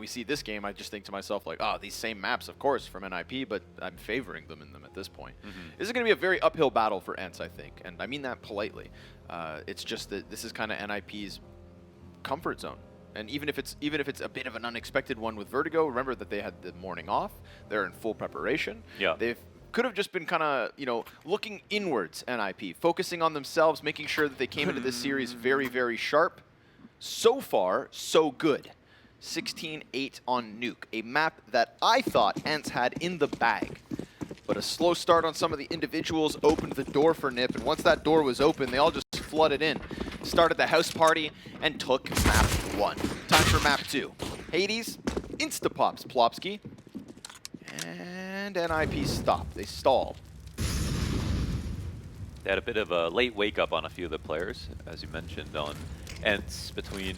we see this game, I just think to myself, like, oh, these same maps, of course, from NiP, but I'm favoring them in them at this point. This is going to be a very uphill battle for ENCE, I think, and I mean that politely. It's just that this is kind of NiP's comfort zone. And even if it's a bit of an unexpected one with Vertigo, remember that they had the morning off. They're in full preparation. Yeah. They've could have just been kind of, you know, looking inwards, NiP, focusing on themselves, making sure that they came into this series very, very sharp. So far, so good. 16-8 on Nuke, a map that I thought ENCE had in the bag. But a slow start on some of the individuals opened the door for NiP, and once that door was open, they all just flooded in. Started the house party and took map 1. Time for map 2. Hades insta-pops Plopski. And NiP stopped. They stalled. They had a bit of a late wake-up on a few of the players, as you mentioned, on ENCE between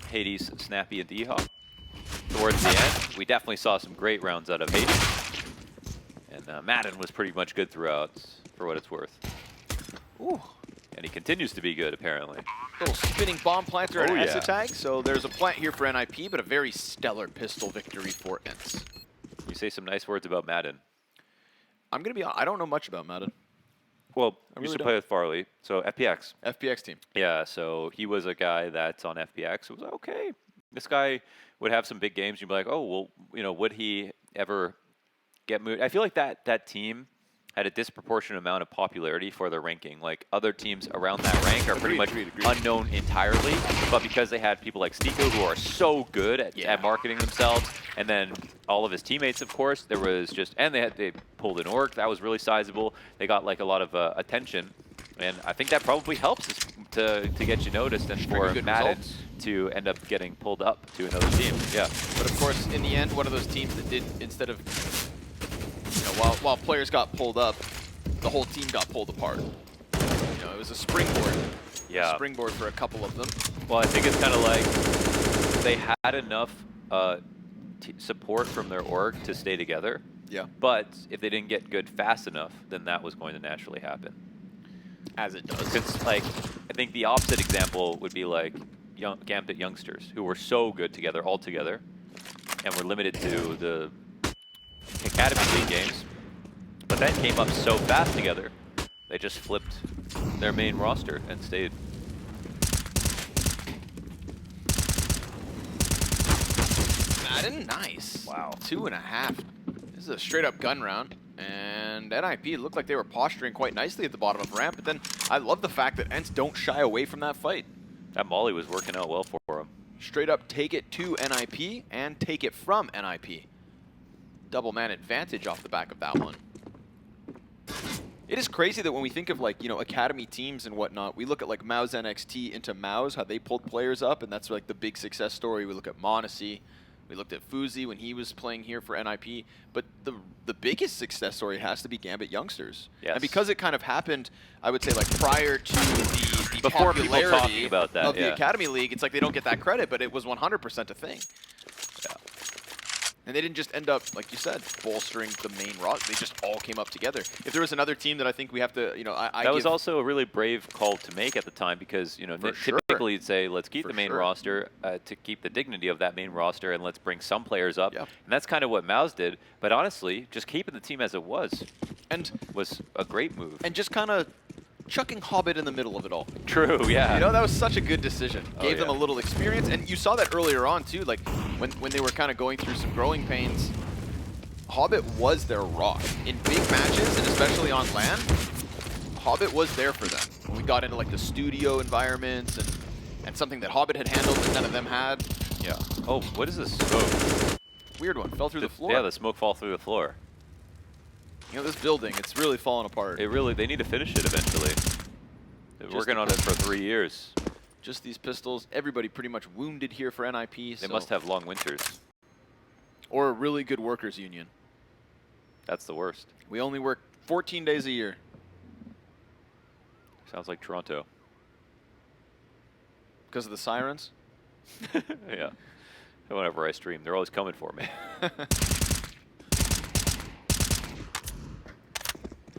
Hades, Snappi, and dycha. Towards the end, we definitely saw some great rounds out of Hades. And Madden was pretty much good throughout, for what it's worth. Ooh. And he continues to be good, apparently. Little spinning bomb planter and yeah. ENCE tag. So there's a plant here for NiP, but a very stellar pistol victory for ENCE. You say some nice words about Madden. I'm going to be honest, I don't know much about Madden. Well, I we used really to play with Farley, so FPX. FPX team. Yeah, so he was a guy that's on FPX. It was like, okay, this guy would have some big games. You'd be like, oh, well, you know, would he ever get moved? I feel like that team had a disproportionate amount of popularity for their ranking. Like, other teams around that rank are pretty much unknown entirely, but because they had people like Stico who are so good at marketing themselves, and then all of his teammates, of course, there was just, and they pulled an orc, that was really sizable. They got like a lot of attention, and I think that probably helps to get you noticed and for Madden to end up getting pulled up to another team. Yeah. But of course, in the end, one of those teams that did, instead of, you know, while players got pulled up, the whole team got pulled apart. You know, it was a springboard. Yeah. A springboard for a couple of them. Well, I think it's kind of like they had enough support from their org to stay together. Yeah. But if they didn't get good fast enough, then that was going to naturally happen. As it does. Because, like, I think the opposite example would be like Gambit youngsters who were so good together, all together, and were limited to the Academy League games, but then came up so fast together, they just flipped their main roster and stayed. Madden, nice. Wow. 2.5. This is a straight up gun round. And NiP looked like they were posturing quite nicely at the bottom of ramp, but then I love the fact that ENCE don't shy away from that fight. That molly was working out well for him. Straight up take it to NiP and take it from NiP. Double man advantage off the back of that one. It is crazy that when we think of, like, you know, academy teams and whatnot, we look at like Mao's NXT into Mao's, how they pulled players up, and that's like the big success story. We look at Monacy. We looked at Fuzi when he was playing here for NiP, but the biggest success story has to be Gambit youngsters. Yes. And because it kind of happened, I would say, like, prior to the Before people popularity talking about that, of the Academy League, it's like they don't get that credit, but it was 100% a thing. Yeah. And they didn't just end up, like you said, bolstering the main roster. They just all came up together. If there was another team that I think we have to, you know, that was also a really brave call to make at the time because, you know, typically you'd say, let's keep the main roster to keep the dignity of that main roster and let's bring some players up. And that's kind of what Mao's did. But honestly, just keeping the team as it was a great move. And just kind of chucking Hobbit in the middle of it all. True, yeah. You know, that was such a good decision. Gave them a little experience, and you saw that earlier on too, like when they were kind of going through some growing pains, Hobbit was their rock. In big matches, and especially on LAN, Hobbit was there for them. When we got into like the studio environments and something that Hobbit had handled that none of them had. Yeah. Oh, what is this smoke? Weird one, fell through the floor. Yeah, the smoke fall through the floor. You know, this building, it's really falling apart. They need to finish it eventually. They've been working on it for 3 years. Just these pistols. Everybody pretty much wounded here for NiP. They must have long winters. Or a really good workers union. That's the worst. We only work 14 days a year. Sounds like Toronto. Because of the sirens? Yeah. Whenever I stream, they're always coming for me.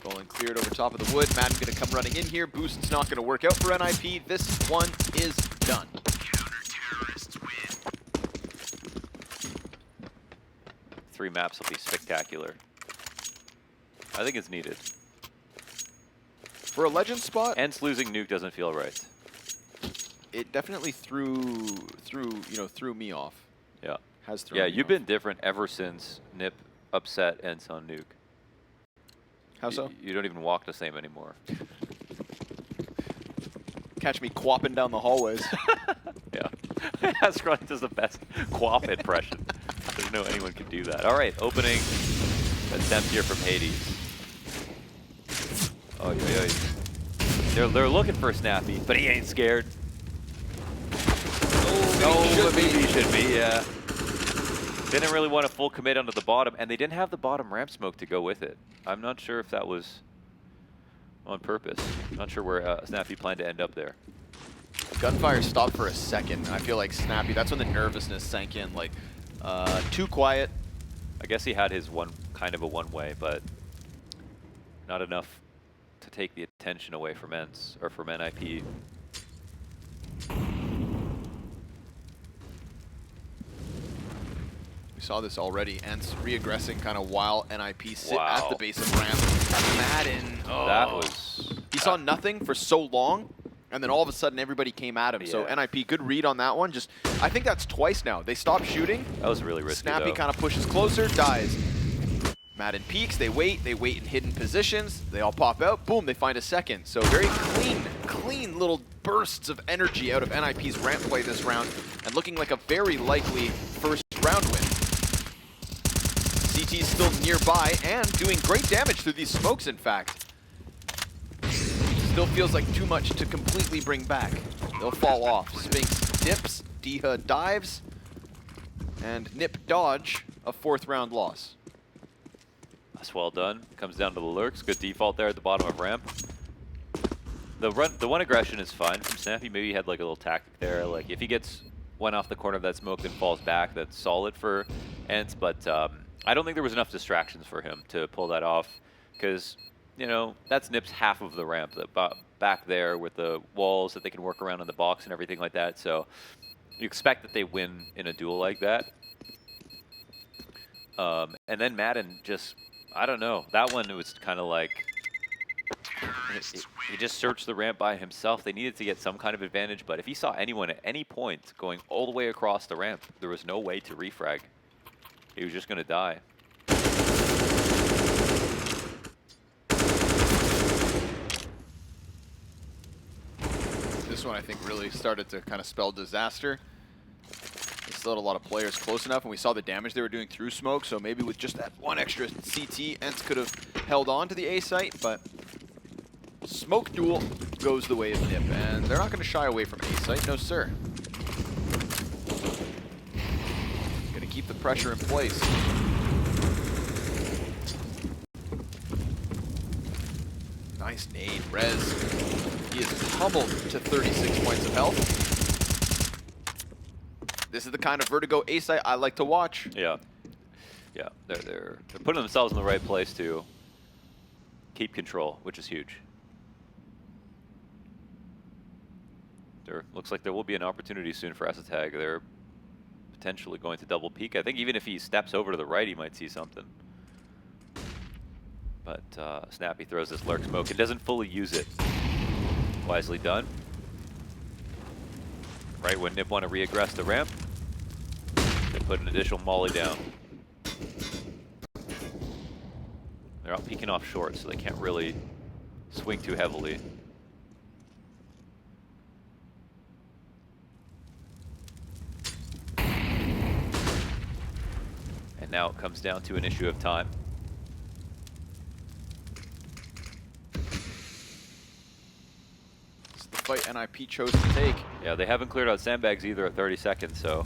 Going cleared over top of the wood. Madden going to come running in here. Boost's not going to work out for NiP. This one is done. 3 maps will be spectacular. I think it's needed. For a legend spot, ENCE losing Nuke doesn't feel right. it definitely threw me off. Yeah. Has thrown Yeah, me you've off. been different ever since NiP upset ENCE on Nuke. How so? You don't even walk the same anymore. Catch me quapping down the hallways. Yeah. Scrunch does the best quap impression. There's no anyone can do that. All right, opening attempt here from Hades. Oh, yeah. They're looking for Snappi, but he ain't scared. Oh, maybe he should be, yeah. Didn't really want a full commit onto the bottom, and they didn't have the bottom ramp smoke to go with it. I'm not sure if that was on purpose. Not sure where Snappi planned to end up there. Gunfire stopped for a second. I feel like Snappi, that's when the nervousness sank in. Like, too quiet. I guess he had his kind of a one-way, but not enough to take the attention away from ENCE, or from NiP. We saw this already. ENCE re-aggressing kind of while NiP sit at the base of ramp. Madden. Oh. That was... He saw nothing for so long, and then all of a sudden everybody came at him. Yeah. So NiP, good read on that one. Just, I think that's twice now. They stopped shooting. That was really risky, Snappi kind of pushes closer, dies. Madden peeks, they wait in hidden positions. They all pop out, boom, they find a second. So very clean little bursts of energy out of NiP's ramp play this round, and looking like a very likely first round win. CT's still nearby and doing great damage through these smokes, in fact. Still feels like too much to completely bring back. They'll fall off. Spinx dips, dycha dives, and NiP dodge, a 4th round loss. That's well done. Comes down to the lurks. Good default there at the bottom of ramp. The one aggression is fine from Snappi. Maybe he had like a little tactic there. Like if he gets one off the corner of that smoke and falls back, that's solid for ENCE. But I don't think there was enough distractions for him to pull that off, because you know that's NiP's half of the ramp, back there with the walls that they can work around in the box and everything like that. So you expect that they win in a duel like that. And then Madden just, I don't know. That one, it was kind of like, he just searched the ramp by himself. They needed to get some kind of advantage, but if he saw anyone at any point going all the way across the ramp, there was no way to refrag. He was just going to die. This one, I think, really started to kind of spell disaster. They still had a lot of players close enough, and we saw the damage they were doing through smoke, so maybe with just that one extra CT, ENCE could have held on to the A site, but smoke duel goes the way of NiP, and they're not going to shy away from A site, no sir. Going to keep the pressure in place. Nice nade, Rez. He is pummeled to 36 points of health. This is the kind of Vertigo A site I like to watch. Yeah, yeah, they're putting themselves in the right place to keep control, which is huge. Looks like there will be an opportunity soon for Asatag. They're potentially going to double peek. I think even if he steps over to the right, he might see something. But Snappi throws this lurk smoke and doesn't fully use it. Wisely done. Right when NiP want to re-aggress the ramp, they put an additional molly down. They're out peeking off short, so they can't really swing too heavily. And now it comes down to an issue of time. This is the fight NiP chose to take. Yeah, they haven't cleared out sandbags either at 30 seconds, so.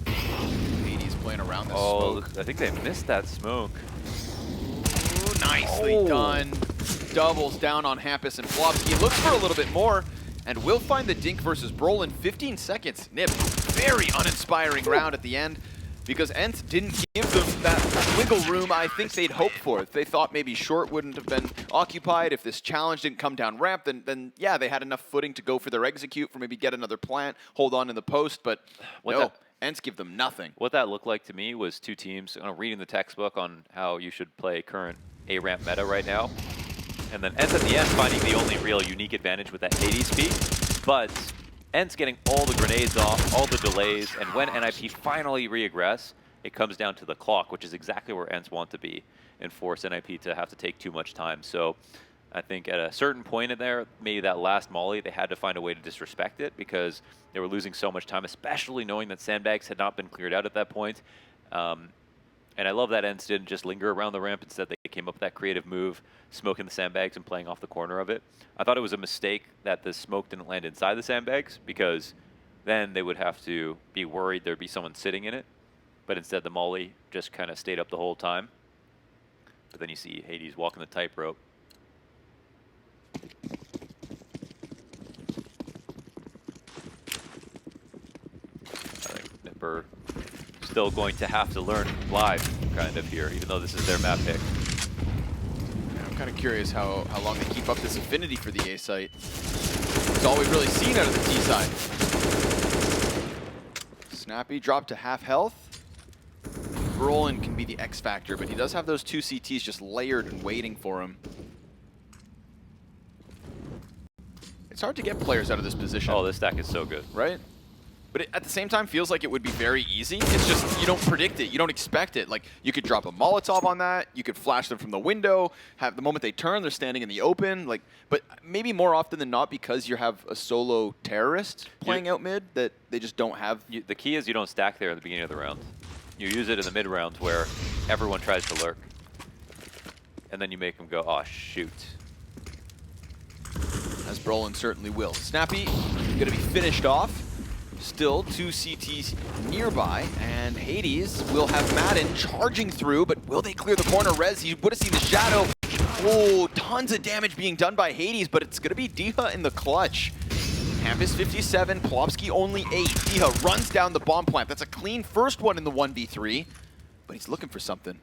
Hades playing around this smoke. I think they missed that smoke. Ooh, nicely done. Doubles down on Hampus and Plopski. Looks for a little bit more, and will find the Dink versus Brawl in 15 seconds. NiP, very uninspiring round at the end, because ENCE didn't give them that wiggle room I think they'd hoped for. If they thought maybe short wouldn't have been occupied, if this challenge didn't come down ramp, then yeah, they had enough footing to go for their execute, for maybe get another plant, hold on in the post, but no. ENCE give them nothing. What that looked like to me was two teams reading the textbook on how you should play current A-ramp meta right now. And then ENCE at the end finding the only real unique advantage with that Hades peak. But ENCE getting all the grenades off, all the delays, and when NiP finally re-aggress, it comes down to the clock, which is exactly where ENCE want to be, and force NiP to have to take too much time. So I think at a certain point in there, maybe that last molly, they had to find a way to disrespect it because they were losing so much time, especially knowing that sandbags had not been cleared out at that point. And I love that ENCE didn't just linger around the ramp. Instead, they came up with that creative move, smoking the sandbags and playing off the corner of it. I thought it was a mistake that the smoke didn't land inside the sandbags because then they would have to be worried there'd be someone sitting in it. But instead, the molly just kind of stayed up the whole time. But then you see Hades walking the tightrope. I think NiP still going to have to learn live kind of here, even though this is their map pick. Yeah, I'm kind of curious how long they keep up this affinity for the A site. It's all we've really seen out of the T side. Snappi dropped to half health. Brolin can be the X factor, but he does have those two CTs just layered and waiting for him. It's hard to get players out of this position. Oh, this stack is so good. Right? But it, at the same time, feels like it would be very easy. It's just, you don't predict it. You don't expect it. Like, you could drop a Molotov on that. You could flash them from the window. Have the moment they turn, they're standing in the open. Like, but maybe more often than not, because you have a solo terrorist playing out mid, that they just don't have. The key is you don't stack there at the beginning of the round. You use it in the mid rounds where everyone tries to lurk. And then you make them go, oh, shoot. As Brolin certainly will. Snappi going to be finished off. Still two CTs nearby, and Hades will have Madden charging through, but will they clear the corner? Rez, you would have seen the shadow. Oh, tons of damage being done by Hades, but it's going to be dycha in the clutch. Hampus 57, Plopski only 8. dycha runs down the bomb plant. That's a clean first one in the 1v3, but he's looking for something.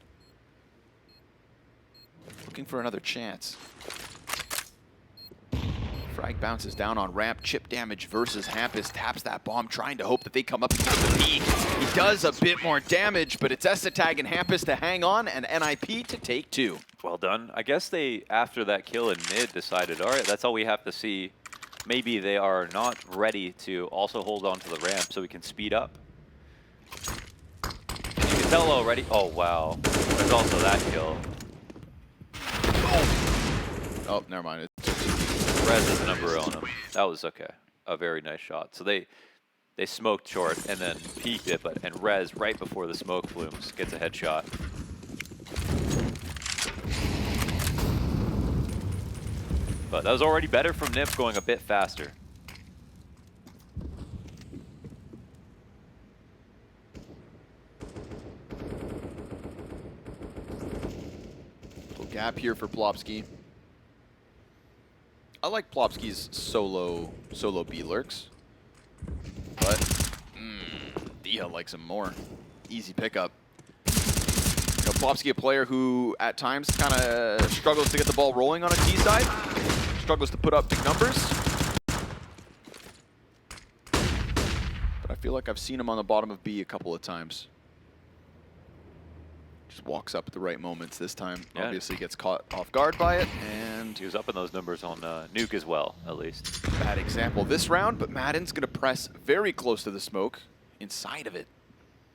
Looking for another chance. Frag bounces down on ramp, chip damage versus Hampus, taps that bomb, trying to hope that they come up and get the peak. He does a bit more damage, but it's Essetag and Hampus to hang on, and NiP to take 2. Well done. I guess they, after that kill in mid, decided, all right, that's all we have to see. Maybe they are not ready to also hold on to the ramp so we can speed up. And you can tell already, oh wow, there's also that kill. Oh, never mind. Rez is number on him. That was okay. A very nice shot. So they smoked short and then peeked it, and Rez right before the smoke flumes gets a headshot. But that was already better from NiP going a bit faster. Little gap here for Plopski. I like Plopski's solo B lurks, but dycha likes him more. Easy pickup. You know, Plopski, a player who at times kind of struggles to get the ball rolling on a T side, struggles to put up big numbers. But I feel like I've seen him on the bottom of B a couple of times. Just walks up at the right moments this time. Yeah. Obviously gets caught off guard by it, and he was up in those numbers on Nuke as well, at least. Bad example this round, but Madden's going to press very close to the smoke inside of it.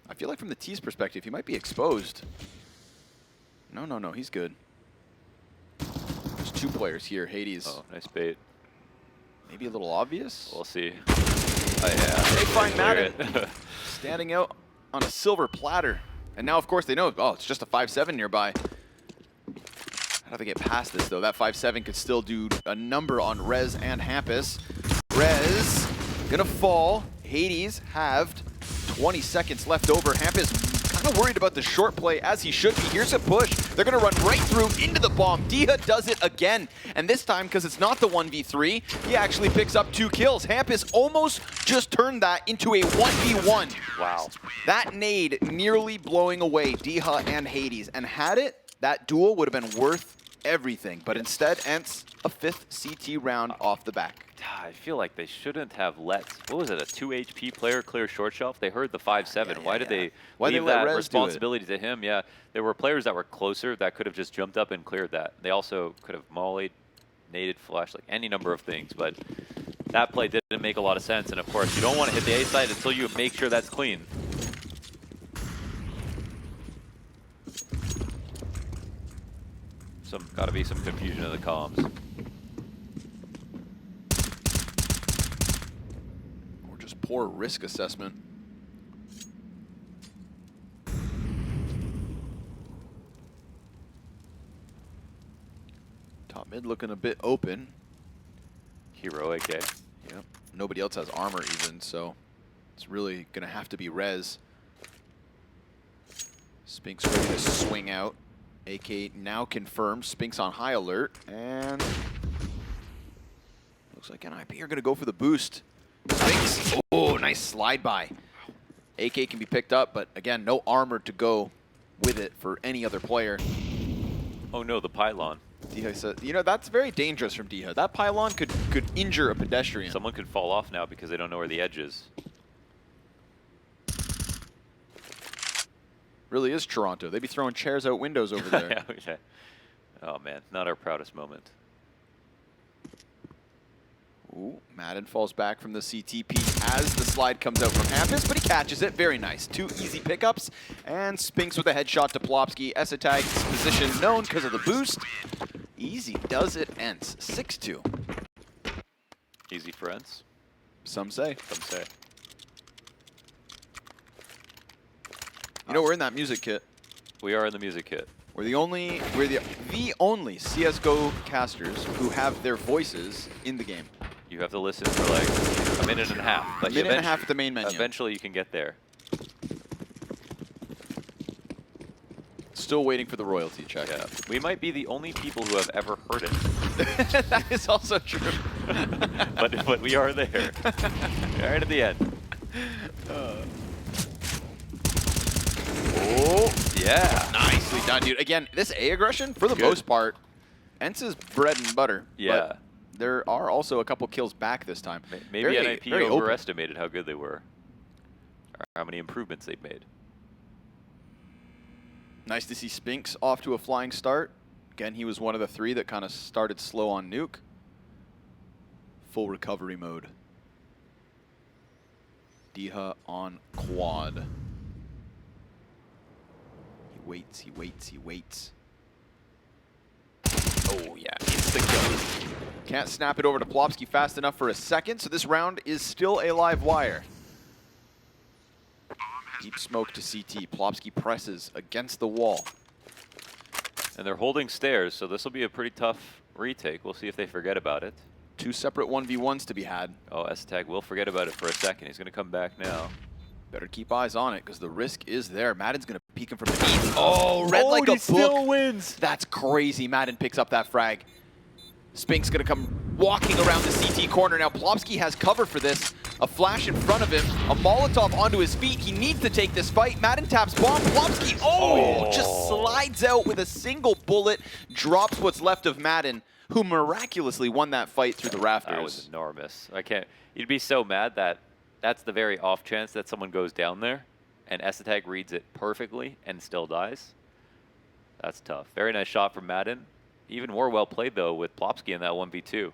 I feel like from the T's perspective, he might be exposed. No, he's good. There's 2 players here. Hades. Oh, nice bait. Maybe a little obvious. We'll see. Oh, yeah. They find Madden standing out on a silver platter. And now, of course, they know, oh, it's just a 5-7 nearby. How do they get past this, though? That 5-7 could still do a number on Rez and Hampus. Rez gonna fall. Hades halved. 20 seconds left over. Hampus kind of worried about the short play, as he should be. Here's a push. They're gonna run right through into the bomb. dycha does it again. And this time, because it's not the 1v3, he actually picks up 2 kills. Hampus almost just turned that into a 1v1. Wow. That nade nearly blowing away dycha and Hades. And had it, that duel would have been worth everything. But instead, ENCE a 5th CT round off the back. I feel like they shouldn't have let, what was it, a 2 HP player clear short shelf? They heard the 5-7. Why did they leave that responsibility to him? Yeah, there were players that were closer that could have just jumped up and cleared that. They also could have mollied, naded, flashed, like any number of things. But that play didn't make a lot of sense. And of course, you don't want to hit the A side until you make sure that's clean. Got to be some confusion in the comms. Or just poor risk assessment. Top mid looking a bit open. Heroic, eh? Yep. Nobody else has armor even, so it's really going to have to be res. Spinks ready to swing out. AK now confirmed. Spinks on high alert, and looks like NiP are going to go for the boost. Spinks, oh, nice slide by. AK can be picked up, but again, no armor to go with it for any other player. Oh no, the pylon. Dycha said, you know, that's very dangerous from Dycha. That pylon could injure a pedestrian. Someone could fall off now because they don't know where the edge is. Really is Toronto. They'd be throwing chairs out windows over there. Yeah. Oh man, not our proudest moment. Ooh, Madden falls back from the CT peak as the slide comes out from Hampus, but he catches it. Very nice. 2 easy pickups, and Spinks with a headshot to Plopski. ESCTAG's position known because of the boost. Easy does it, ENCE. 6-2. Easy for ENCE? Some say. Some say. You know, we're in that music kit. We are in the music kit. We're the only only CS:GO casters who have their voices in the game. You have to listen for like a minute and a half. But a minute and a half at the main menu. Eventually you can get there. Still waiting for the royalty check. Yeah. We might be the only people who have ever heard it. That is also true. but we are there. Right at the end. Oh, yeah. Nicely done, dude. Again, this A aggression, for the most part, ENCE's bread and butter. Yeah. But there are also a couple kills back this time. Maybe NiP overestimated how good they were. Or how many improvements they've made. Nice to see Spinks off to a flying start. Again, he was one of the 3 that kind of started slow on nuke. Full recovery mode. Dycha on quad. He waits. Oh yeah, insta-kill. Can't snap it over to Plopski fast enough for a second, so this round is still a live wire. Deep smoke to CT. Plopski presses against the wall. And they're holding stairs, so this will be a pretty tough retake. We'll see if they forget about it. 2 separate 1v1s to be had. Oh, ESCTAG will forget about it for a second. He's going to come back now. Better keep eyes on it, because the risk is there. Madden's going to peek him from beneath. Oh, red like a book. Still wins. That's crazy. Madden picks up that frag. Spinks going to come walking around the CT corner. Now, Plopski has cover for this. A flash in front of him. A Molotov onto his feet. He needs to take this fight. Madden taps bomb. Plopski, just slides out with a single bullet. Drops what's left of Madden, who miraculously won that fight through the rafters. That was enormous. I can't. You'd be so mad that that's the very off chance that someone goes down there and ESCTAG reads it perfectly and still dies. That's tough. Very nice shot from Madden. Even more well played, though, with Plopski in that 1v2.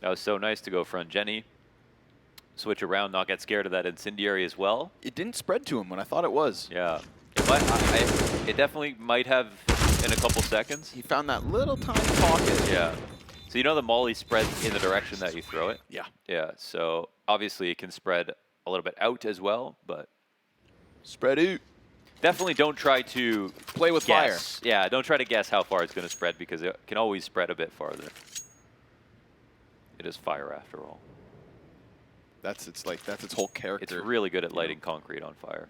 That was so nice to go front Jenny, switch around, not get scared of that incendiary as well. It didn't spread to him when I thought it was. Yeah. It definitely might have in a couple seconds. He found that little tiny pocket. Yeah. So you know the molly spreads in the direction that you throw it? Yeah. Yeah, so obviously it can spread a little bit out as well, but... Spread out. Definitely don't try to... Play with guess. fire. Yeah, don't try to guess how far it's going to spread because it can always spread a bit farther. It is fire after all. That's its whole character. It's really good at lighting concrete on fire.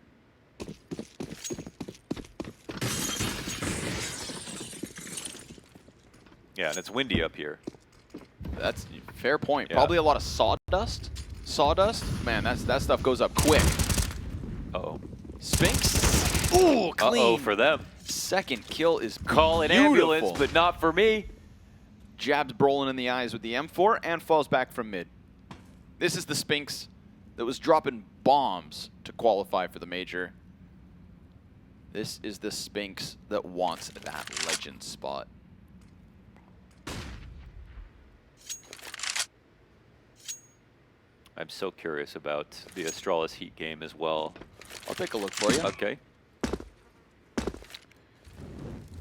Yeah, and it's windy up here. That's a fair point. Yeah. Probably a lot of sawdust. Sawdust? Man, that stuff goes up quick. Uh-oh. Spinks. Ooh, clean. Uh-oh for them. second kill is Call an ambulance, but not for me. Jabs Brolin in the eyes with the M4 and falls back from mid. This is the Sphinx that was dropping bombs to qualify for the major. This is the Sphinx that wants that legend spot. I'm so curious about the Astralis Heat game as well. I'll take a look for you. Okay.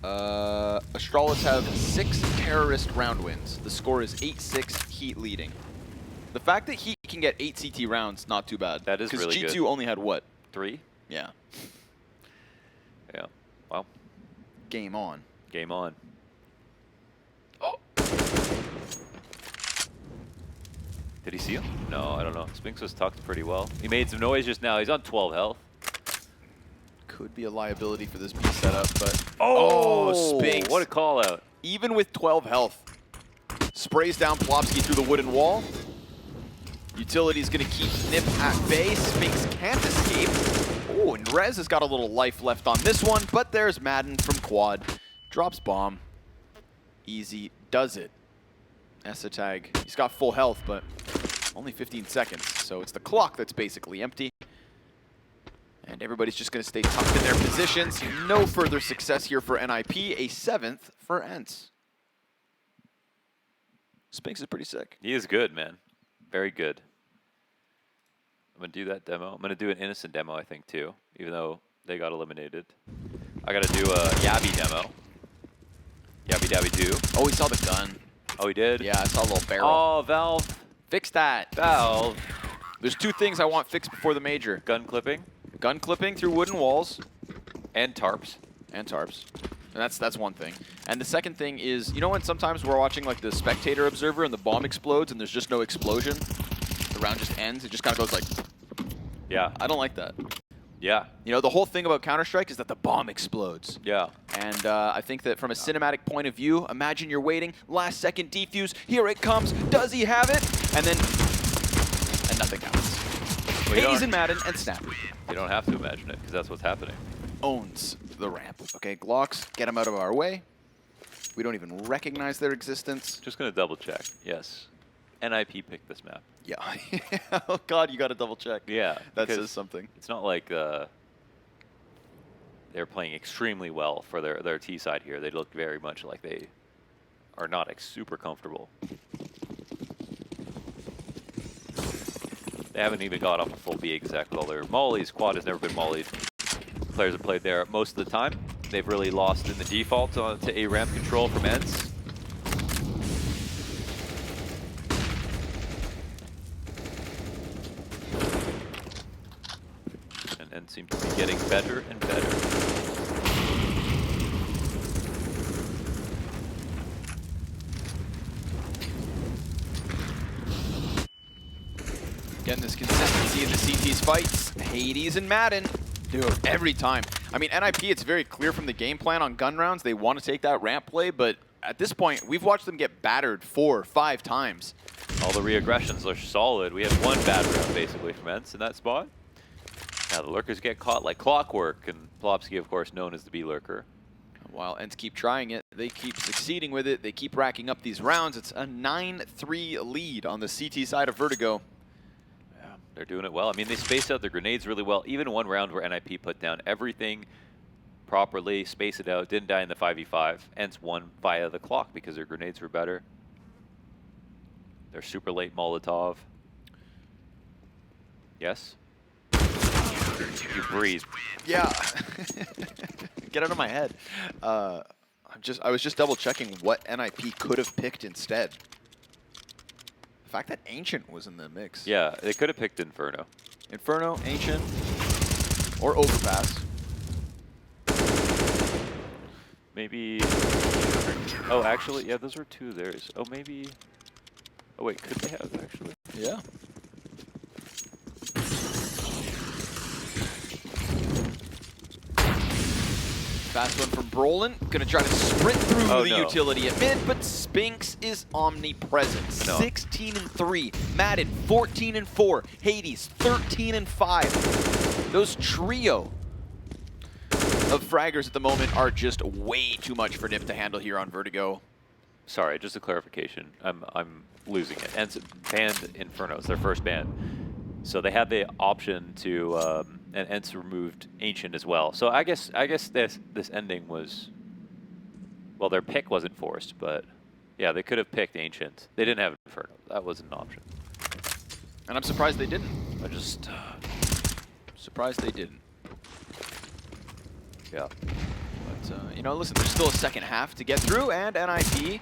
Astralis have 6 terrorist round wins. The score is 8-6, Heat leading. The fact that Heat can get 8 CT rounds, not too bad. That is really good. Because G2 only had what? 3? Yeah. Yeah. Wow. Game on. Game on. Oh. Did he see him? No, I don't know. Sphinx was tucked pretty well. He made some noise just now. He's on 12 health. Could be a liability for this B setup, but... Oh, Sphinx. What a call out. Even with 12 health, sprays down Plopski through the wooden wall. Utility's going to keep NiP at bay. Sphinx can't escape. Oh, and Rez has got a little life left on this one, but there's Madden from Quad. Drops bomb. Easy does it. ENCE tag. He's got full health, but only 15 seconds, so it's the clock that's basically empty. And everybody's just going to stay tucked in their positions. No further success here for NiP. A 7th for ENCE. Sphinx is pretty sick. He is good, man. Very good. I'm going to do that demo. I'm going to do an innocent demo, I think, too, even though they got eliminated. I got to do a Yabby demo. Yabby Dabby do. Oh, he saw the gun. Oh, he did? Yeah, I saw a little barrel. Oh, Valve. Fix that. Valve. There's 2 things I want fixed before the major. Gun clipping. Gun clipping through wooden walls. And tarps. And tarps. And that's one thing. And the second thing is, you know when sometimes we're watching like the spectator observer and the bomb explodes and there's just no explosion? The round just ends. It just kind of goes like... Yeah. I don't like that. Yeah. You know, the whole thing about Counter-Strike is that the bomb explodes. Yeah. And I think that from a cinematic point of view, imagine you're waiting, last second defuse, here it comes, does he have it? And then, and nothing happens. Well, Hades and Madden and Snappi. You don't have to imagine it, because that's what's happening. Owns the ramp. Okay, Glocks, get them out of our way. We don't even recognize their existence. Just going to double check. Yes. NiP picked this map. Yeah. Oh, God, you got to double check. Yeah. That says something. It's not like they're playing extremely well for their T side here. They look very much like they are not super comfortable. They haven't even got off a full B exec with all their mollies. Quad has never been mollied. Players have played there most of the time. They've really lost in the default to a ramp control from ENCE. And seem to be getting better and better. Again, this consistency in the CT's fights. Hades and Madden. Dude, every time. I mean, NiP, it's very clear from the game plan on gun rounds. They want to take that ramp play, but at this point, we've watched them get battered 4 or 5 times. All the re-aggressions are solid. We had 1 bad round, basically, from ENCE in that spot. Now the lurkers get caught like clockwork, and Plopski, of course, known as the B-lurker. While ENCE keep trying it, they keep succeeding with it. They keep racking up these rounds. It's a 9-3 lead on the CT side of Vertigo. Yeah, they're doing it well. I mean, they spaced out their grenades really well. Even one round where NiP put down everything properly, spaced it out, didn't die in the 5v5. ENCE won via the clock because their grenades were better. They're super late Molotov. Yes? You breathe. Yeah. Get out of my head. I was just double checking what NiP could have picked instead. The fact that Ancient was in the mix. Yeah, they could have picked Inferno. Inferno, Ancient, or Overpass. Maybe. Oh, actually, yeah, those were 2 of theirs. Oh, maybe. Oh wait, could they have actually? Yeah. Fast one from Brolin. Gonna try to sprint through the utility at mid, but Sphinx is omnipresent. 16-3. Madden 14-4. Hades 13-5. Those trio of fraggers at the moment are just way too much for NiP to handle here on Vertigo. Sorry, just a clarification. I'm losing it. ENCE banned Inferno. It's their first ban. So they had the option to, and ENCE removed Ancient as well. So I guess this ending was, well, their pick wasn't forced, but yeah, they could have picked Ancient. They didn't have Inferno. That wasn't an option. And I'm surprised they didn't. I just, Surprised they didn't. yeah. But, you know, listen, there's still a second half to get through, and NiP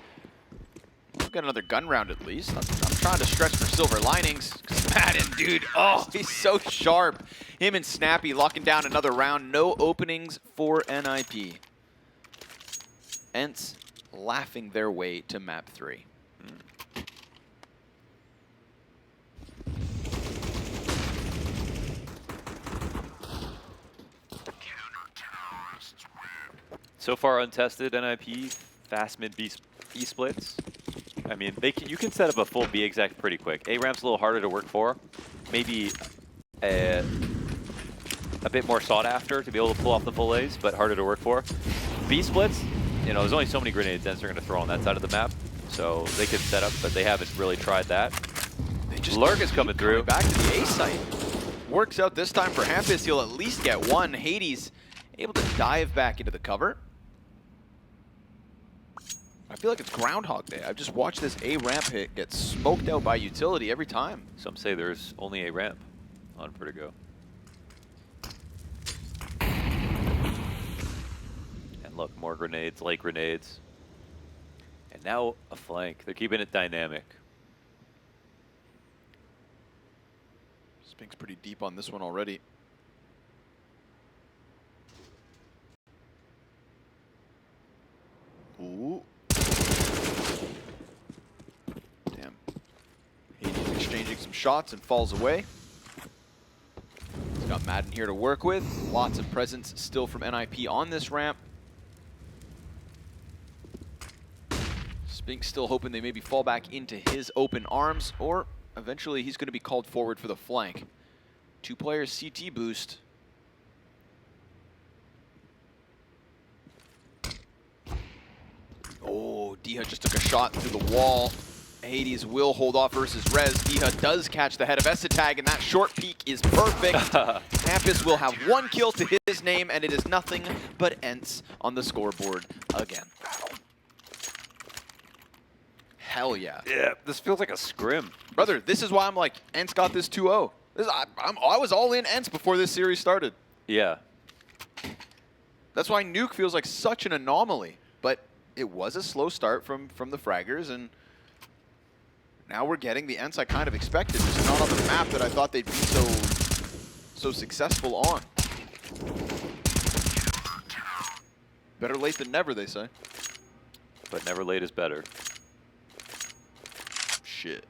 will get another gun round at least. I'm trying to stretch for silver linings. 'Cause Madden, dude, oh, he's so sharp. Him and Snappi locking down another round. No openings for NiP. ENCE laughing their way to map 3. So far untested NiP, fast mid B splits. I mean, you can set up a full B exec pretty quick. A ramp's a little harder to work for. Maybe a bit more sought after to be able to pull off the full A's, but harder to work for. B splits, you know, there's only so many grenades ENCE are going to throw on that side of the map, so they could set up, but they haven't really tried that. Lurk is coming through. Back to the A site. Works out this time for Hampus. He'll at least get one. Hades able to dive back into the cover. I feel like it's Groundhog Day. I've just watched this A ramp hit get smoked out by utility every time. Some say there's only a ramp on Vertigo. And look, more grenades, light grenades. And now a flank. They're keeping it dynamic. Spink's pretty deep on this one already. Ooh. Damn. Hades exchanging some shots and falls away. He's got Madden here to work with. Lots of presence still from NiP on this ramp. Spink still hoping they maybe fall back into his open arms, or eventually he's going to be called forward for the flank. 2 players CT boost. Oh, dycha just took a shot through the wall. Hades will hold off versus Rez. dycha does catch the head of Esatag, and that short peek is perfect. Hampus will have 1 kill to his name, and it is nothing but ENCE on the scoreboard again. Hell yeah. Yeah, this feels like a scrim. Brother, this is why I'm like, ENCE got this 2-0. I was all in ENCE before this series started. Yeah. That's why Nuke feels like such an anomaly. But it was a slow start from the fraggers, and now we're getting the ENCE I kind of expected. Just not on the map that I thought they'd be so successful on. Better late than never, they say. But never late is better. Shit.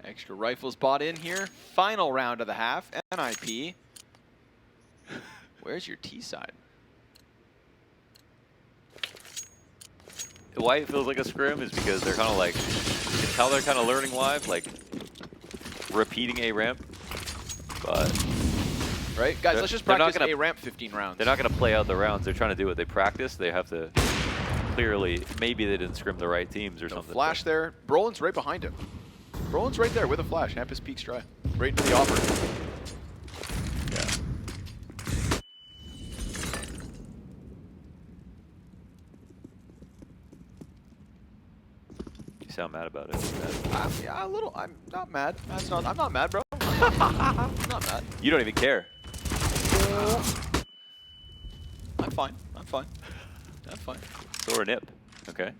Extra rifles bought in here. Final round of the half. NiP. Where's your T side? Why it feels like a scrim is because they're kind of like, you can tell they're kind of learning live, like repeating a ramp. But right, guys, let's just practice a ramp 15 rounds. They're not going to play out the rounds. They're trying to do what they practice. They have to clearly, maybe they didn't scrim the right teams or something. Flash there. Brolin's right behind him. Brolin's right there with a flash. Hampus peeks dry. Right into the offer. Yeah. You sound mad about it. Yeah, a little. I'm not mad. I'm not mad, bro. I'm not mad. You don't even care. I'm fine. I'm fine. I'm fine. So are NiP. Okay.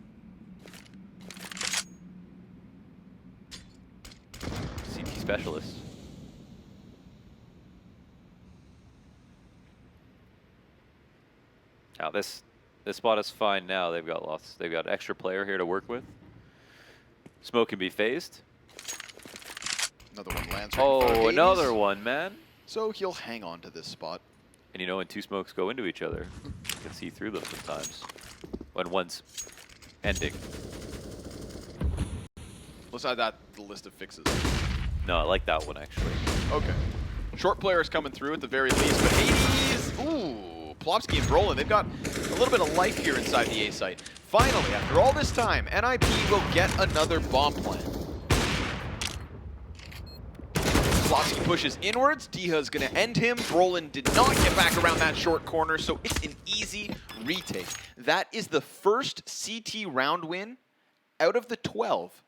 CT specialist. Now this spot is fine now. They've got lots. They've got extra player here to work with. Smoke can be phased. Another one lands. Right another one, man. So he'll hang on to this spot. And you know, when 2 smokes go into each other, you can see through them sometimes. When one's ending. Let's add that to the list of fixes. No, I like that one, actually. Okay. Short players coming through at the very least, but Hades, ooh, Plopski and Brolin, they've got a little bit of life here inside the A site. Finally, after all this time, NiP will get another bomb plant. Plopski pushes inwards, dycha's gonna end him. Brolin did not get back around that short corner, so it's an easy retake. That is the first CT round win out of the 12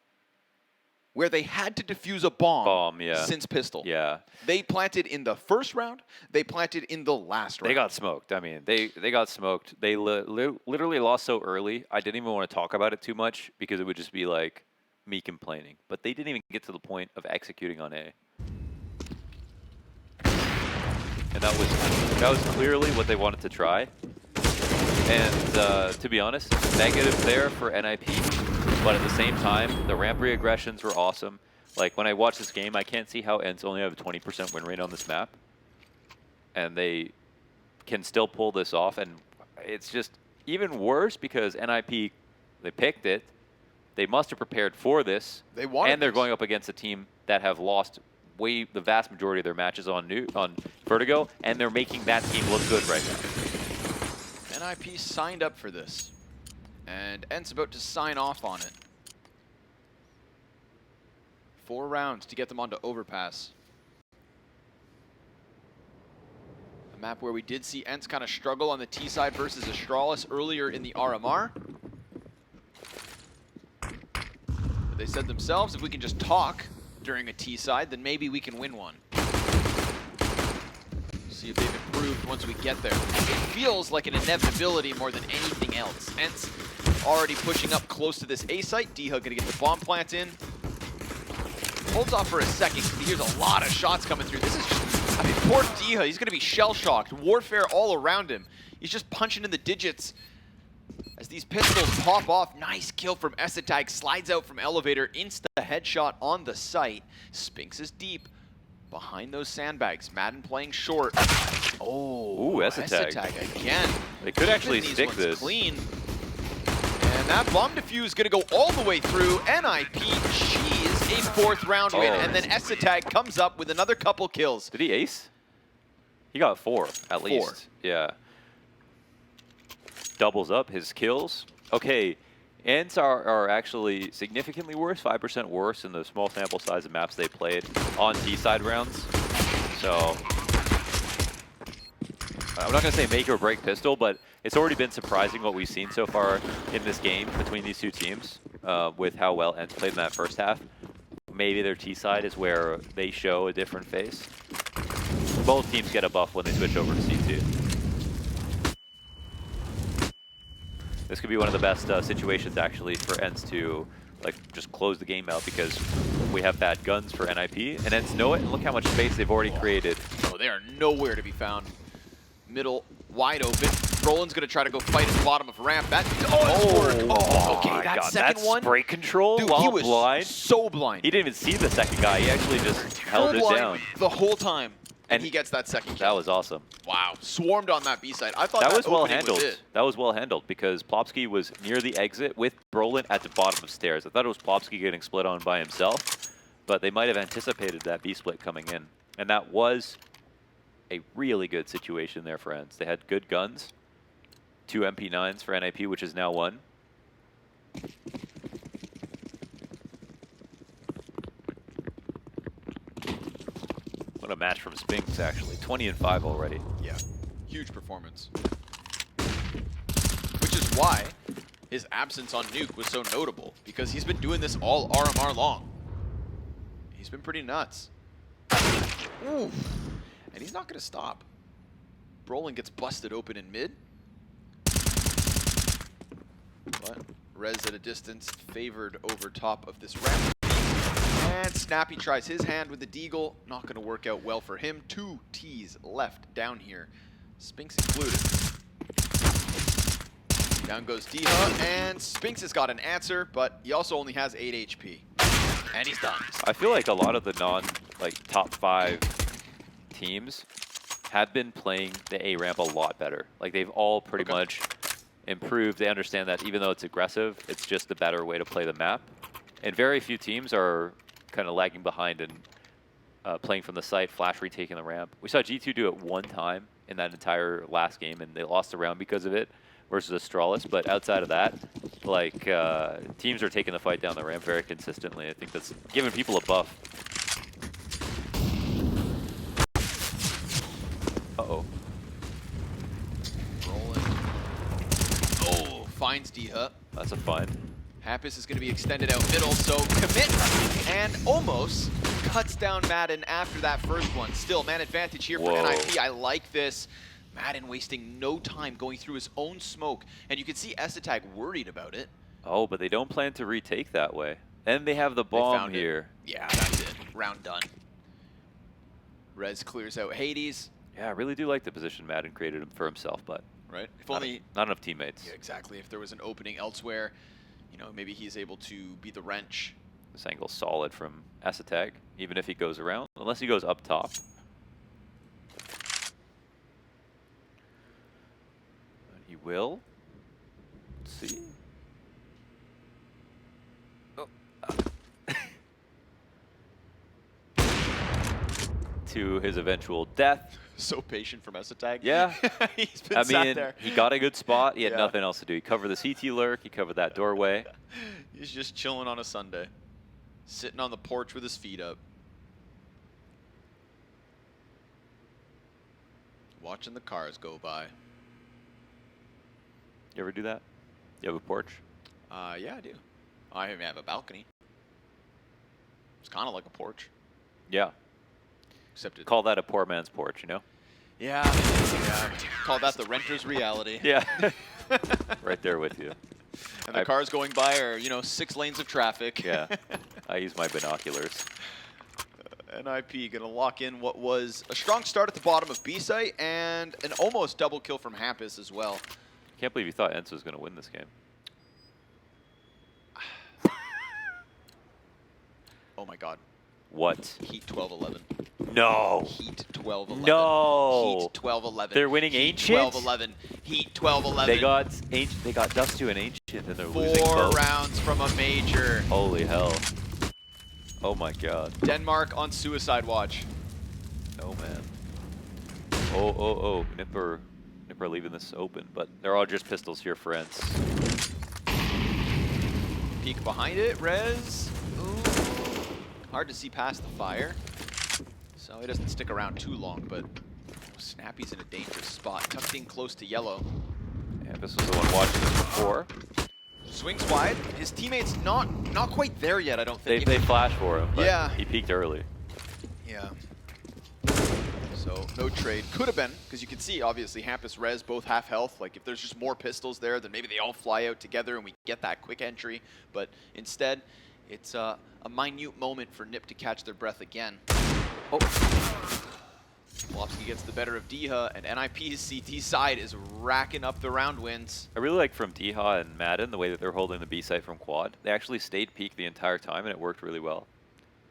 where they had to defuse a bomb, since Pistol. Yeah. They planted in the first round. They planted in the last round. They got smoked. I mean, they got smoked. They literally lost so early. I didn't even want to talk about it too much because it would just be like me complaining. But they didn't even get to the point of executing on A. And that was clearly what they wanted to try. And to be honest, negative there for NiP. But at the same time, the ramp reaggressions were awesome. Like, when I watch this game, I can't see how ENCE only have a 20% win rate on this map. And they can still pull this off. And it's just even worse because NiP, they picked it. They must have prepared for this. They wanted and they're this. going up against a team that have lost the vast majority of their matches on Vertigo. And they're making that team look good right now. NiP signed up for this. And ENCE about to sign off on it. 4 rounds to get them onto Overpass. A map where we did see ENCE kind of struggle on the T side versus Astralis earlier in the RMR. But they said themselves, if we can just talk during a T side, then maybe we can win one. See if they've improved once we get there. It feels like an inevitability more than anything else. ENCE already pushing up close to this A site. dycha gonna get the bomb plant in. Holds off for a second because he hears a lot of shots coming through. This is just, I mean, poor dycha, he's gonna be shell-shocked. Warfare all around him. He's just punching in the digits as these pistols pop off. Nice kill from ENCE. Slides out from elevator, insta headshot on the site. Spinks is deep behind those sandbags. Madden playing short. Oh, ooh, ENCE again. They could actually stick this. Clean. And that bomb defuse is going to go all the way through. NiP cheese a 4th round win, and then ENCE comes up with another couple kills. Did he ace? He got 4 at least. Yeah. Doubles up his kills. Okay, ENCE are actually significantly worse, 5% worse in the small sample size of maps they played on T-side rounds. So I'm not going to say make or break Pistol, but it's already been surprising what we've seen so far in this game between these two teams with how well ENCE played in that first half. Maybe their T-side is where they show a different face. Both teams get a buff when they switch over to C2. This could be one of the best situations actually for ENCE to just close the game out because we have bad guns for NiP and ENCE know it, and look how much space they've already created. Oh, they are nowhere to be found. Middle wide open. Brolin's gonna try to go fight at the bottom of ramp. That okay, that second one. Spray control, dude, while he was blind. So blind. He didn't even see the second guy. He actually just held it down the whole time. And he gets that second kill. That was awesome. Wow, swarmed on that B side. I thought that was well handled. Was that was well handled because Plopski was near the exit with Brolin at the bottom of stairs. I thought it was Plopski getting split on by himself, but they might have anticipated that B split coming in, and that was a really good situation there for ENCE. They had good guns, 2 MP9s for NiP, which is now 1. What a match from Spinks, actually. 20 and 5 already. Yeah, huge performance. Which is why his absence on Nuke was so notable, because he's been doing this all RMR long. He's been pretty nuts. Ooh. And he's not going to stop. Brolin gets busted open in mid. But Rez at a distance, favored over top of this ramp. And Snappi tries his hand with the deagle. Not going to work out well for him. 2 T's left down here. Spinks included. Down goes dycha, and Spinks has got an answer, but he also only has 8 HP. And he's done. I feel like a lot of the top 5 teams have been playing the A ramp a lot better. Like, they've all pretty much improved. They understand that even though it's aggressive, it's just the better way to play the map. And very few teams are kind of lagging behind and playing from the site, flash retaking the ramp. We saw G2 do it one time in that entire last game, and they lost the round because of it versus Astralis. But outside of that, like, teams are taking the fight down the ramp very consistently. I think that's giving people a buff. Uh-oh. Rolling. Oh, finds dycha. That's a find. Happus is going to be extended out middle, so commit and almost cuts down Madden after that first one. Still, man advantage here for NiP. I like this. Madden wasting no time going through his own smoke, and you can see ESCE worried about it. Oh, but they don't plan to retake that way. And they have the bomb here. Yeah, that's it. Round done. Rez clears out Hades. Yeah, I really do like the position Madden created for himself, but right. If only not enough teammates. Yeah, exactly. If there was an opening elsewhere, you know, maybe he's able to be the wrench. This angle's solid from ESCE, even if he goes around, unless he goes up top. He will. Let's see. Oh. To his eventual death. So patient from ESCE. Yeah. He's been sat there. He got a good spot. He had nothing else to do. He covered the CT lurk. He covered that doorway. He's just chilling on a Sunday. Sitting on the porch with his feet up. Watching the cars go by. You ever do that? You have a porch? Yeah, I do. I have a balcony. It's kind of like a porch. Yeah. Except it. Call that a poor man's porch, you know? Yeah. Call that the renter's reality. Yeah. Right there with you. And the cars going by are, you know, 6 lanes of traffic. Yeah. I use my binoculars. NiP going to lock in what was a strong start at the bottom of B site and an almost double kill from Hampus as well. Can't believe you thought ENCE was going to win this game. Oh my god. What? Heat 12-11. No. Heat 12-11. No. Heat 12-11. They're winning Ancient? 12-11. Heat 12-11. They got Dust to an Ancient and they're losing 4 both. rounds from a major. Holy hell. Oh my god. Denmark on suicide watch. Oh man. Oh. NiP are leaving this open, but they're all just pistols here for ENCE. Peek behind it. Rez. Ooh. Hard to see past the fire. So he doesn't stick around too long, but Snappi's in a dangerous spot. Tucked in close to yellow. Yeah, this was the one watching this before. Swings wide. His teammates not quite there yet, I don't think. They flashed for him, but yeah. He peeked early. Yeah. So no trade. Could have been, because you can see, obviously, Hampus, Rez, both half health. Like, if there's just more pistols there, then maybe they all fly out together and we get that quick entry. But instead, it's a minute moment for NiP to catch their breath again. Oh. Plopski gets the better of dycha, and NiP's CT side is racking up the round wins. I really like from dycha and Madden the way that they're holding the B site from quad. They actually stayed peak the entire time, and it worked really well.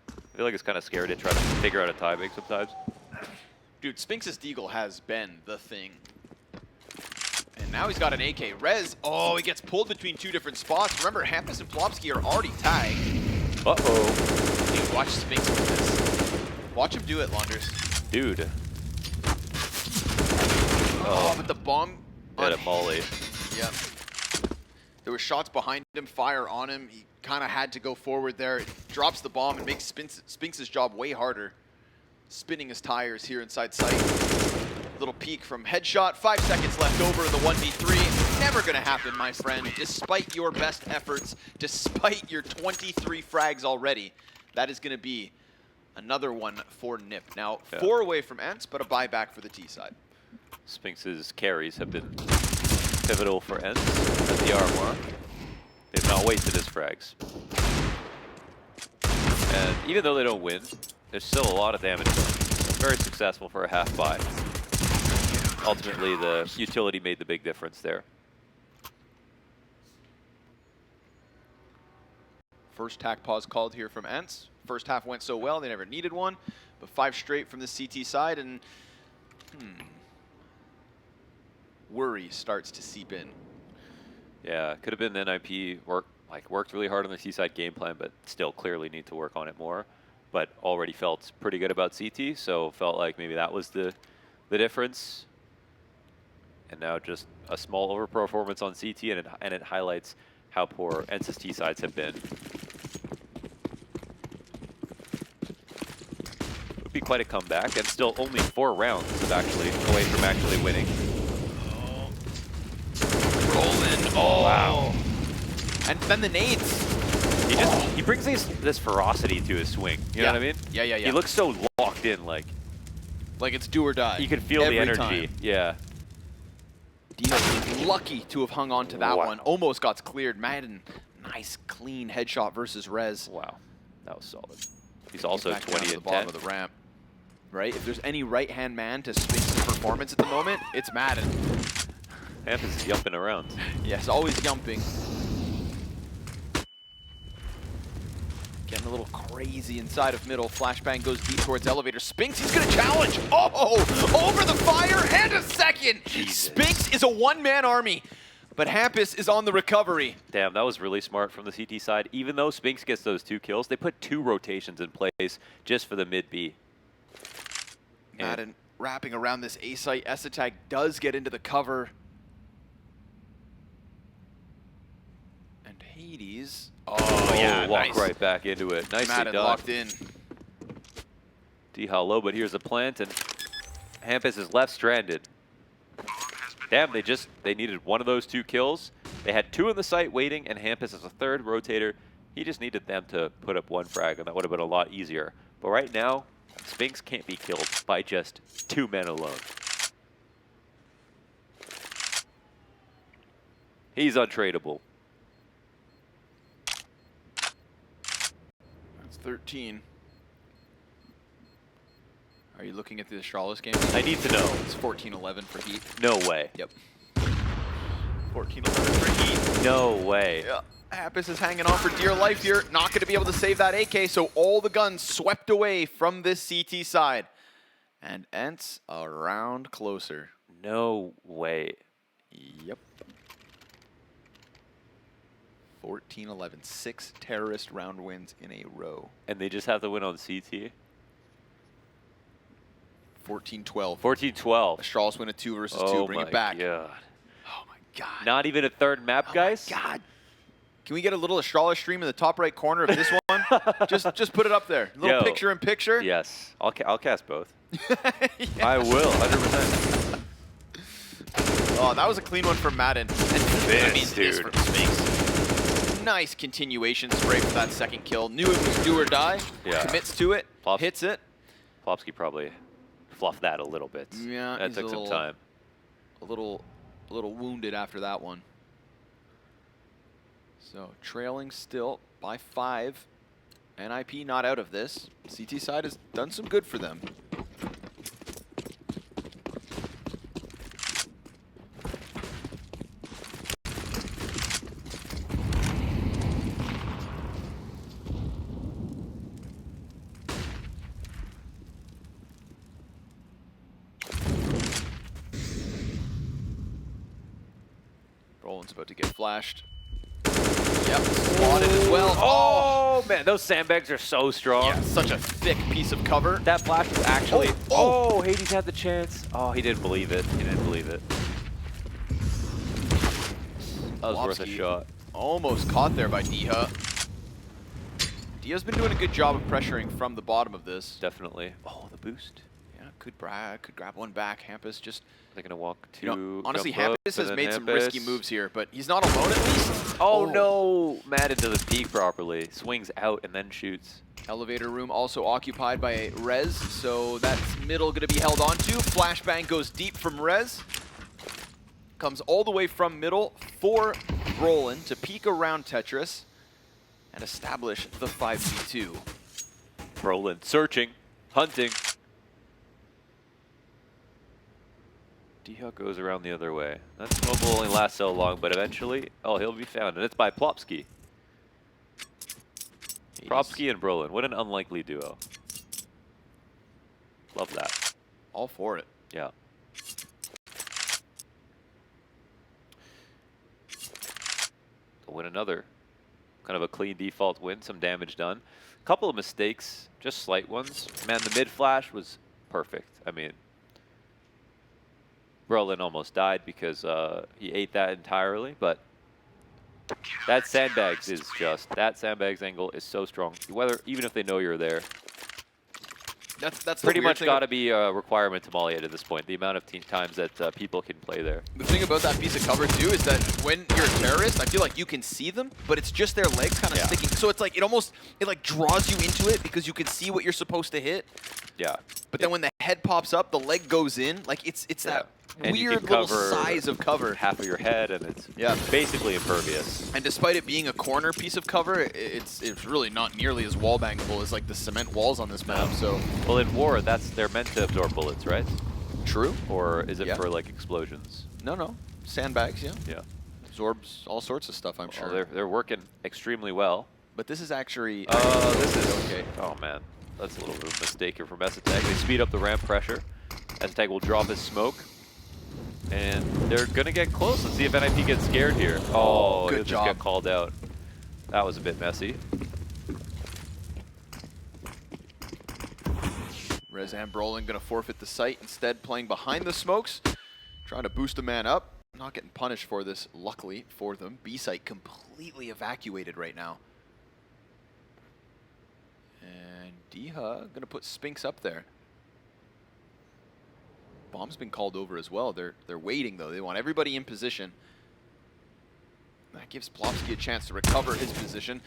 I feel like it's kind of scary to try to figure out a tie break sometimes. Dude, Sphinx's Deagle has been the thing. And now he's got an AK. Rez, oh, he gets pulled between 2 different spots. Remember, Hampus and Plopski are already tagged. Uh-oh. Dude, watch Sphinx with this. Watch him do it, Launders. Dude. Oh, but the bomb Hit a molly. Yeah. There were shots behind him, fire on him. He kind of had to go forward there. It drops the bomb and makes Sphinx's job way harder. Spinning his tires here inside sight. Little peek from headshot. 5 seconds left over in the 1v3. Never going to happen, my friend. Despite your best efforts, despite your 23 frags already, that is going to be another one for NiP. Now, 4 away from ENCE, but a buyback for the T side. Sphinx's carries have been pivotal for ENCE at the RMR. They've not wasted his frags. And even though they don't win, there's still a lot of damage. Very successful for a half buy. Ultimately, the utility made the big difference there. First tack pause called here from ENCE. First half went so well, they never needed one. But 5 straight from the CT side, and worry starts to seep in. Yeah, could have been NiP, or like worked really hard on the C-side game plan, but still clearly need to work on it more. But already felt pretty good about CT, so felt like maybe that was the difference. And now just a small overperformance on CT, and it highlights how poor ENCE's T-sides have been. Would be quite a comeback, and still only 4 rounds of actually away from actually winning. Rolling. Oh, wow. And then the nades. He brings this ferocity to his swing. You know what I mean? Yeah. He looks so locked in, like it's do or die. you can feel the energy. Time. Yeah. dycha lucky to have hung on to that one. Almost got cleared. Madden, nice clean headshot versus Rez. Wow, that was solid. He's also Back down 20 to and the bottom 10. of the ramp. Right? If there's any right-hand man to Spinx's performance at the moment, it's Madden. Amp is yumping around. Yes, always yumping. Getting a little crazy inside of middle. Flashbang goes deep towards elevator. Spinx, he's going to challenge. Oh, over the fire and a second. Jesus. Spinx is a one-man army, but Hampus is on the recovery. Damn, that was really smart from the CT side. Even though Spinx gets those 2 kills, they put 2 rotations in place just for the mid B. Madden wrapping around this A site. Esatag does get into the cover. And Hades. Oh, yeah, walk nice. right back into it. Nicely Madden done. locked in. dycha low, but here's a plant, and Hampus is left stranded. Damn, they needed one of those 2 kills. They had 2 in the site waiting, and Hampus is a 3rd rotator. He just needed them to put up 1 frag, and that would have been a lot easier. But right now, Spinx can't be killed by just 2 men alone. He's untradeable. That's 13. Are you looking at the Charlotte game? I need to know. It's 14-11 for Heat. No way. Yep. 14-11 for Heat. No way. Yeah. Hampus is hanging on for dear life here. Not going to be able to save that AK, so all the guns swept away from this CT side. And ENCE a round closer. No way. Yep. 14-11. 6 terrorist round wins in a row. And they just have to win on CT? 14-12. 14-12. Astralis win a 2 versus 2. Oh Bring my it back. God. Oh my God. Not even a 3rd map, guys? Oh my God. Can we get a little Astralis stream in the top right corner of this one? just put it up there. A little picture in picture. Yes. I'll cast both. Yes. I will, 100%. Oh, that was a clean one from Madden. And This this dude. from Spinx. Nice continuation spray for that 2nd kill. Knew it was do or die. Yeah. Commits to it. Plop- Hits it. Plopski probably fluffed that a little bit. Yeah, That he's took a some little- time. A little wounded after that one. So trailing still by 5. NiP not out of this. CT side has done some good for them. Roland's about to get flashed. Yep, spotted as well. Oh, man, those sandbags are so strong. Yeah, such a thick piece of cover. That flash was actually... Oh. Oh, Hades had the chance. Oh, he didn't believe it. He didn't believe it. That was worth a Plopski shot. Almost caught there by dycha. dycha's been doing a good job of pressuring from the bottom of this. Definitely. Oh, the boost. Yeah, could grab one back. Hampus just... They're going to walk to... You know, honestly, jump ropes, Hampus and has then made some risky Hampus. moves here, but he's not alone at least. Oh, no. Madden doesn't peek properly. Swings out and then shoots. Elevator room also occupied by a Rez, so that's middle going to be held onto. Flashbang goes deep from Rez. Comes all the way from middle for Roland to peek around Tetris and establish the 5v2. Roland searching, hunting. dycha goes around the other way. That smoke will only last so long, but eventually, oh, he'll be found. And it's by Plopski. Plopski and Brolin. What an unlikely duo. Love that. All for it. Yeah. They'll win another. kind of a clean default win, some damage done. A couple of mistakes, just slight ones. Man, the mid flash was perfect. I mean, Brolin almost died because he ate that entirely, but that sandbags is just, that sandbags angle is so strong. Even if they know you're there. That's pretty much got to be a requirement to molly it at this point. The amount of times that people can play there. The thing about that piece of cover too is that when you're a terrorist, I feel like you can see them, but it's just their legs kind of sticking. So it's like it like draws you into it because you can see what you're supposed to hit. Yeah. But then when the head pops up, the leg goes in. Like it's that weird little size of cover. Half of your head, and it's basically impervious. And despite it being a corner piece of cover, it's really not nearly as wall bangable as like the cement walls on this map. So well, in war, they're meant to absorb bullets, right? True. Or is it for like explosions? No. Sandbags, yeah. Yeah. Absorbs all sorts of stuff, I'm sure. They're working extremely well. But this is actually... this is okay. Oh, man. That's a little bit of a mistake here from Esatag. They speed up the ramp pressure. Esatag will drop his smoke. And they're going to get close. Let's see if NiP gets scared here. Oh, good he'll job. just get called out. That was a bit messy. Rezan Brolin going to forfeit the site, instead playing behind the smokes, trying to boost a man up. Not getting punished for this, luckily for them. B site completely evacuated right now. And dycha going to put Spinks up there. Bomb's been called over as well. They're waiting though. They want everybody in position. That gives Plopski a chance to recover his position.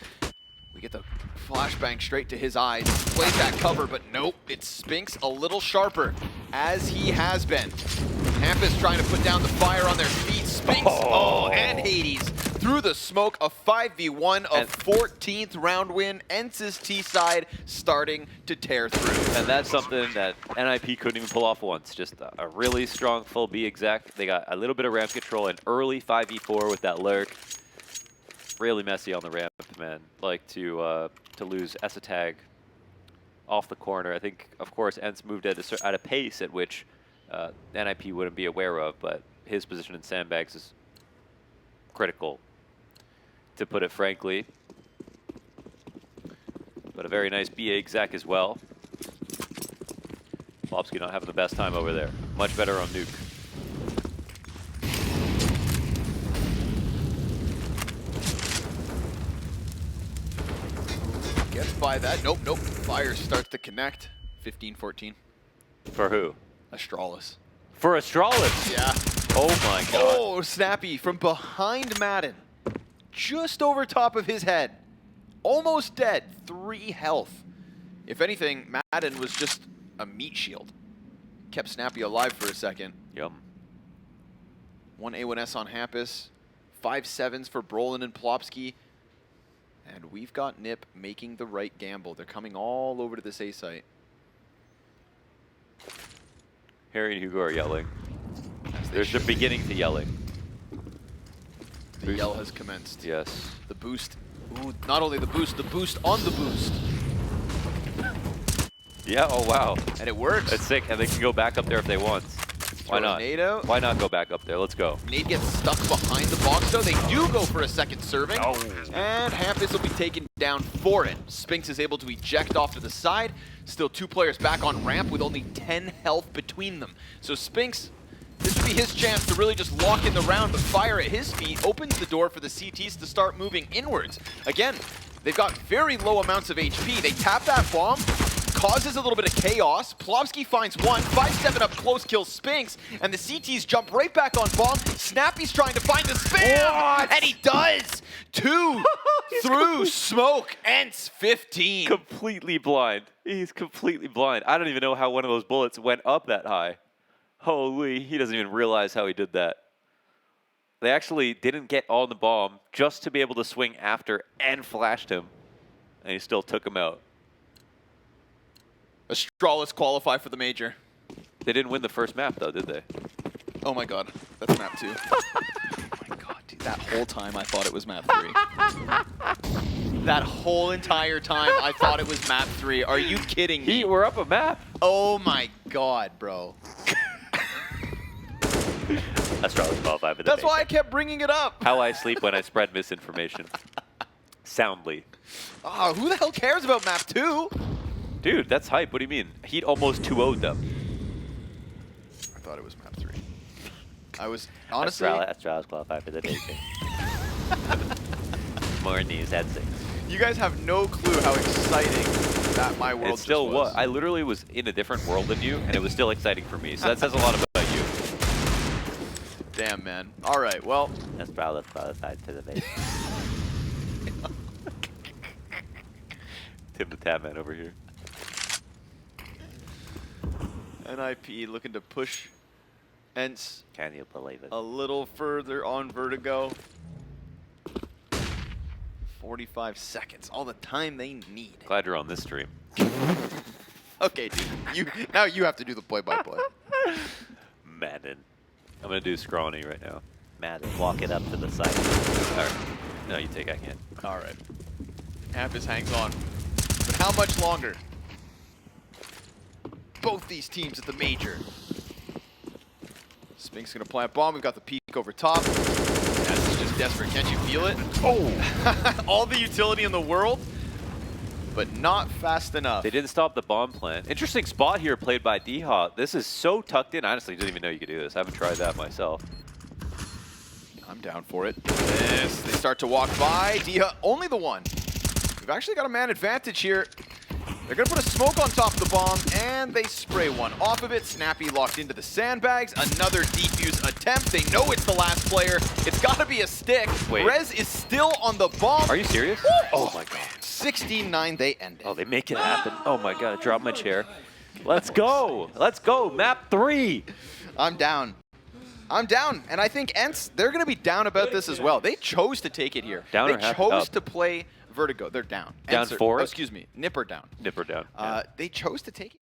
We get the flashbang straight to his eyes. Plays that cover, but nope. It's Spinks a little sharper, as he has been. Hampus trying to put down the fire on their feet. Spinks, and Hades through the smoke. A 5v1, a 14th round win. ENCE's T-side starting to tear through. And that's something that NiP couldn't even pull off once. Just a really strong full B exec. They got a little bit of ramp control, and early 5v4 with that lurk. Really messy on the ramp, man. Like to lose Esatag off the corner. I think, of course, ENCE moved at a pace at which NiP wouldn't be aware of, but his position in sandbags is critical, to put it frankly. But a very nice BA exec as well. Plopski not having the best time over there. Much better on nuke. Gets by that. Nope. Fire starts to connect. 15-14. For who? Astralis. For Astralis? Yeah. Oh my god. Oh, Snappi from behind Madden. Just over top of his head. Almost dead. 3 health. If anything, Madden was just a meat shield. Kept Snappi alive for a second. Yum. 1 A1S on Hampus. 5 7s for Brolin and Plopski. And we've got NiP making the right gamble. They're coming all over to this A site. Harry and Hugo are yelling. They're just beginning to yelling. The yell has commenced. Yes. The boost. Ooh, not only the boost on the boost. Yeah, oh wow. And it works. That's sick, and they can go back up there if they want. Why not? Nade out. Why not go back up there? Let's go. Nade gets stuck behind the box, though. They do go for a second serving. Oh. And Hampus will be taken down for it. Spinks is able to eject off to the side. Still 2 players back on ramp with only 10 health between them. So Spinks, this would be his chance to really just lock in the round, but fire at his feet opens the door for the CTs to start moving inwards. Again, they've got very low amounts of HP. They tap that bomb, causes a little bit of chaos. Plopski finds one, 5-7 up close kills Spinks, and the CTs jump right back on bomb. Snappi's trying to find the spam, and he does! 2 through smoke, ENCE 15. Completely blind. He's completely blind. I don't even know how one of those bullets went up that high. Holy, he doesn't even realize how he did that. They actually didn't get on the bomb just to be able to swing after and flashed him, and he still took him out. Astralis qualify for the major. They didn't win the first map, though, did they? Oh my god, that's map 2. Oh my god, dude, that whole time I thought it was map 3. That whole entire time I thought it was map 3. Are you kidding me? We're up a map. Oh my god, bro. Astralis qualified for the That's major. why I kept bringing it up. How I sleep when I spread misinformation. soundly. Oh, who the hell cares about map 2? Dude, that's hype. What do you mean? Heat almost 2-0'd them. I thought it was map 3. I was honestly. Astralis qualified for the basic. More news at 6. You guys have no clue how exciting that my world It still just was. I literally was in a different world than you, and it was still exciting for me. So that says a lot about you. Damn, man. All right, well. Astralis qualified to the basic. Tim the Tab Man over here. NiP looking to push ENCE. Can you believe it? A little further on Vertigo. 45 seconds, all the time they need. Glad you're on this stream. Okay, dude. Now you have to do the play-by-play. Madden. I'm gonna do scrawny right now. Madden, walk it up to the side. All right. No, you take. I can't. All right. Hampus hangs on, but how much longer? Both these teams at the major. Spink's gonna plant bomb. We've got the peak over top. This is just desperate. Can't you feel it? Oh! All the utility in the world, but not fast enough. They didn't stop the bomb plant. Interesting spot here played by dycha. This is so tucked in. Honestly, didn't even know you could do this. I haven't tried that myself. I'm down for it. They start to walk by. dycha, only the one. We've actually got a man advantage here. They're going to put a smoke on top of the bomb, and they spray one off of it. Snappi locked into the sandbags. Another defuse attempt. They know it's the last player. It's got to be a stick. Wait. Rez is still on the bomb. Are you serious? Woo! Oh my god. 16-9, they end it. Oh, they make it happen. Oh my god, I dropped my chair. Let's go. Let's go. Map 3. I'm down. I'm down. And I think ENCE, they're going to be down about this as well. They chose to take it here. Down they or half chose up? to play Vertigo. They're down. Down ENCE 4? Oh, excuse me. NiP are down. Nipper down. Yeah. They chose to take it.